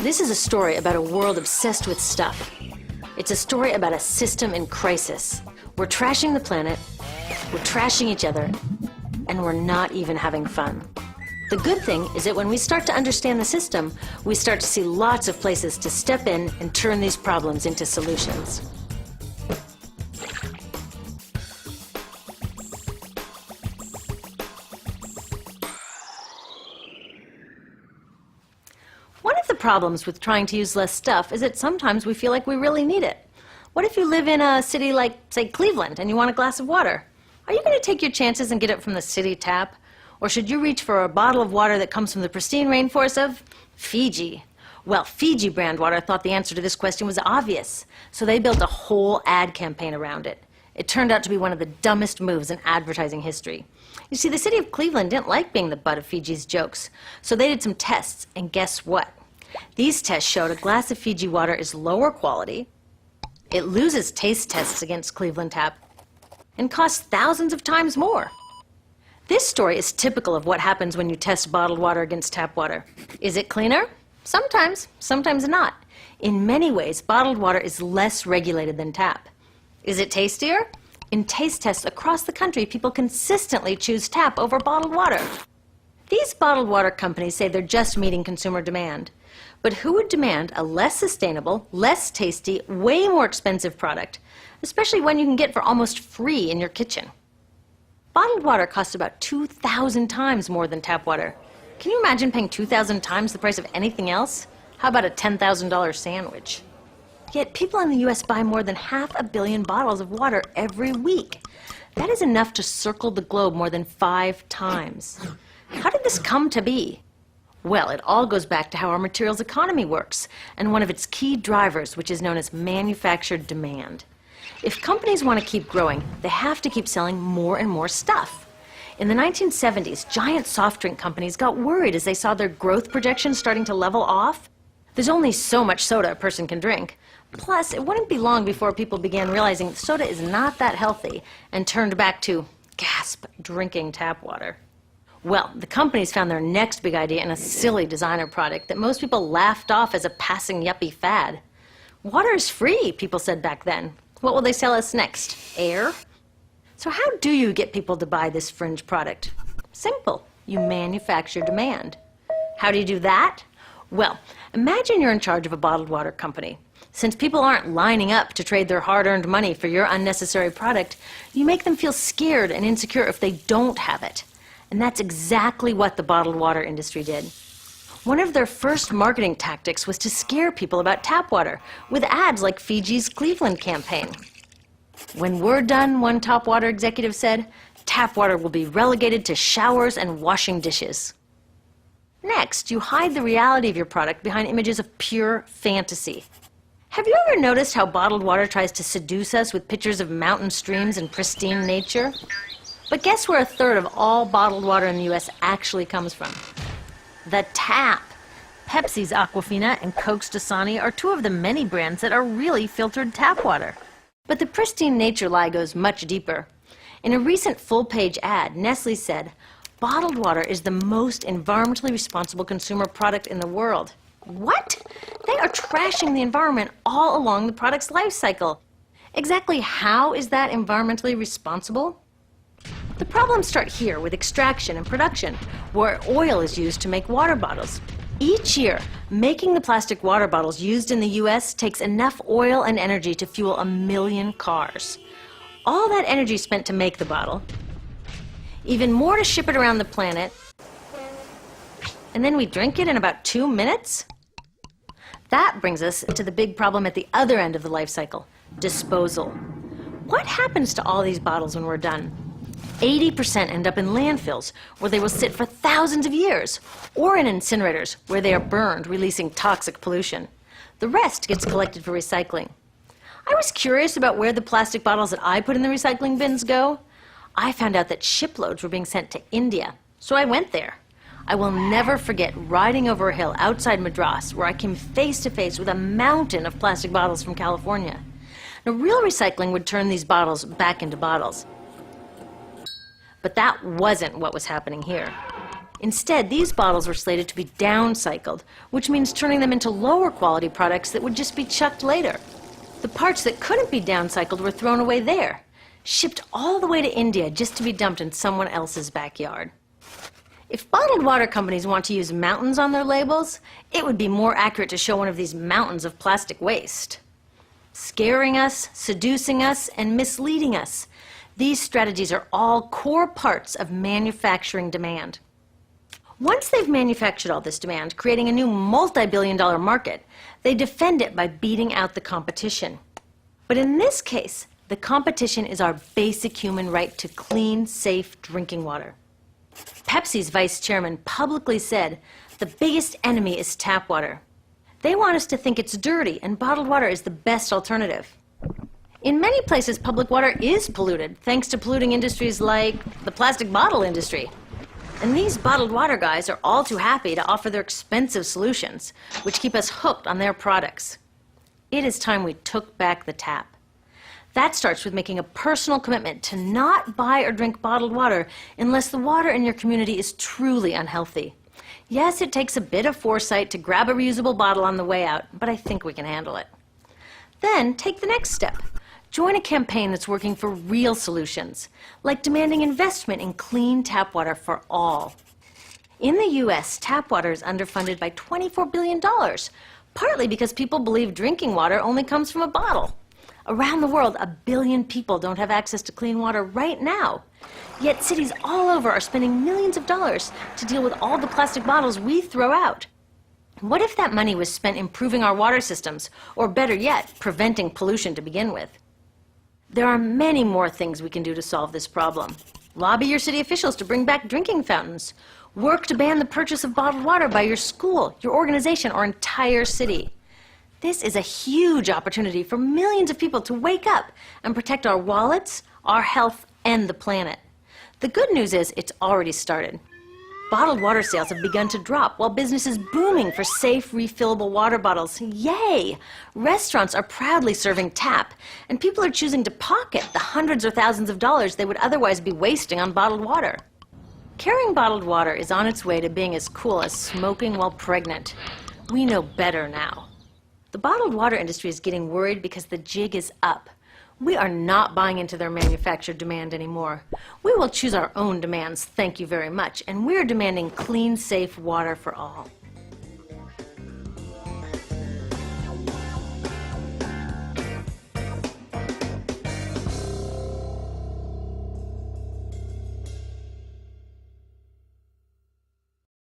This is a story about a world obsessed with stuff. It's a story about a system in crisis. We're trashing the planet, we're trashing each other, and we're not even having fun. The good thing is that when we start to understand the system, we start to see lots of places to step in and turn these problems into solutions. One of the problems with trying to use less stuff is that sometimes we feel like we really need it. What if you live in a city like, say, Cleveland, and you want a glass of water? Are you going to take your chances and get it from the city tap? Or should you reach for a bottle of water that comes from the pristine rainforest of Fiji? Well, Fiji brand water thought the answer to this question was obvious, so they built a whole ad campaign around it. It turned out to be one of the dumbest moves in advertising history. You see, the city of Cleveland didn't like being the butt of Fiji's jokes, so they did some tests, and guess what? These tests showed a glass of Fiji water is lower quality, it loses taste tests against Cleveland tap, and costs thousands of times more. This story is typical of what happens when you test bottled water against tap water. Is it cleaner? Sometimes, sometimes not. In many ways, bottled water is less regulated than tap. Is it tastier? In taste tests across the country, people consistently choose tap over bottled water. These bottled water companies say they're just meeting consumer demand. But who would demand a less sustainable, less tasty, way more expensive product, especially one you can get for almost free in your kitchen? Bottled water costs about 2,000 times more than tap water. Can you imagine paying 2,000 times the price of anything else? How about a $10,000 sandwich? Yet people in the US buy more than 500 million bottles of water every week. That is enough to circle the globe more than 5 times. How did this come to be? Well, it all goes back to how our materials economy works, and one of its key drivers, which is known as manufactured demand. If companies want to keep growing, they have to keep selling more and more stuff. In the 1970s, giant soft drink companies got worried as they saw their growth projections starting to level off. There's only so much soda a person can drink. Plus, it wouldn't be long before people began realizing soda is not that healthy and turned back to, gasp, drinking tap water. Well, the companies found their next big idea in a silly designer product that most people laughed off as a passing yuppie fad. Water is free, people said back then. What will they sell us next? Air? So how do you get people to buy this fringe product? Simple. You manufacture demand. How do you do that? Well, imagine you're in charge of a bottled water company. Since people aren't lining up to trade their hard-earned money for your unnecessary product, you make them feel scared and insecure if they don't have it. And that's exactly what the bottled water industry did. One of their first marketing tactics was to scare people about tap water with ads like Fiji's Cleveland campaign. When we're done, one top water executive said, tap water will be relegated to showers and washing dishes. Next, you hide the reality of your product behind images of pure fantasy. Have you ever noticed how bottled water tries to seduce us with pictures of mountain streams and pristine nature? But guess where 1/3 of all bottled water in the US actually comes from? The tap. Pepsi's Aquafina and Coke's Dasani are 2 of the many brands that are really filtered tap water. But the pristine nature lie goes much deeper. In a recent full-page ad, Nestle said, bottled water is the most environmentally responsible consumer product in the world. What? They are trashing the environment all along the product's life cycle. Exactly how is that environmentally responsible? The problems start here with extraction and production, where oil is used to make water bottles. Each year, making the plastic water bottles used in the US takes enough oil and energy to fuel 1 million cars. All that energy spent to make the bottle, even more to ship it around the planet, and then we drink it in about 2 minutes? That brings us to the big problem at the other end of the life cycle, disposal. What happens to all these bottles when we're done? 80% end up in landfills, where they will sit for thousands of years, or in incinerators, where they are burned, releasing toxic pollution. The rest gets collected for recycling. I was curious about where the plastic bottles that I put in the recycling bins go. I found out that shiploads were being sent to India, so I went there. I will never forget riding over a hill outside Madras, where I came face to face with a mountain of plastic bottles from California. Now, real recycling would turn these bottles back into bottles. But that wasn't what was happening here. Instead, these bottles were slated to be downcycled, which means turning them into lower quality products that would just be chucked later. The parts that couldn't be downcycled were thrown away there, shipped all the way to India just to be dumped in someone else's backyard. If bottled water companies want to use mountains on their labels, it would be more accurate to show one of these mountains of plastic waste. Scaring us, seducing us, and misleading us. These strategies are all core parts of manufacturing demand. Once they've manufactured all this demand, creating a new multi-billion-dollar market, they defend it by beating out the competition. But in this case, the competition is our basic human right to clean, safe drinking water. Pepsi's vice chairman publicly said, "The biggest enemy is tap water." They want us to think it's dirty and bottled water is the best alternative. In many places, public water is polluted, thanks to polluting industries like the plastic bottle industry. And these bottled water guys are all too happy to offer their expensive solutions, which keep us hooked on their products. It is time we took back the tap. That starts with making a personal commitment to not buy or drink bottled water unless the water in your community is truly unhealthy. Yes, it takes a bit of foresight to grab a reusable bottle on the way out, but I think we can handle it. Then take the next step. Join a campaign that's working for real solutions, like demanding investment in clean tap water for all. In the US, tap water is underfunded by $24 billion, partly because people believe drinking water only comes from a bottle. Around the world, 1 billion people don't have access to clean water right now. Yet cities all over are spending millions of dollars to deal with all the plastic bottles we throw out. What if that money was spent improving our water systems, or better yet, preventing pollution to begin with? There are many more things we can do to solve this problem. Lobby your city officials to bring back drinking fountains. Work to ban the purchase of bottled water by your school, your organization, or entire city. This is a huge opportunity for millions of people to wake up and protect our wallets, our health, and the planet. The good news is it's already started. Bottled water sales have begun to drop while business is booming for safe, refillable water bottles. Yay! Restaurants are proudly serving tap, and people are choosing to pocket the hundreds or thousands of dollars they would otherwise be wasting on bottled water. Carrying bottled water is on its way to being as cool as smoking while pregnant. We know better now. The bottled water industry is getting worried because the jig is up. We are not buying into their manufactured demand anymore. We will choose our own demands, thank you very much, and we're demanding clean, safe water for all.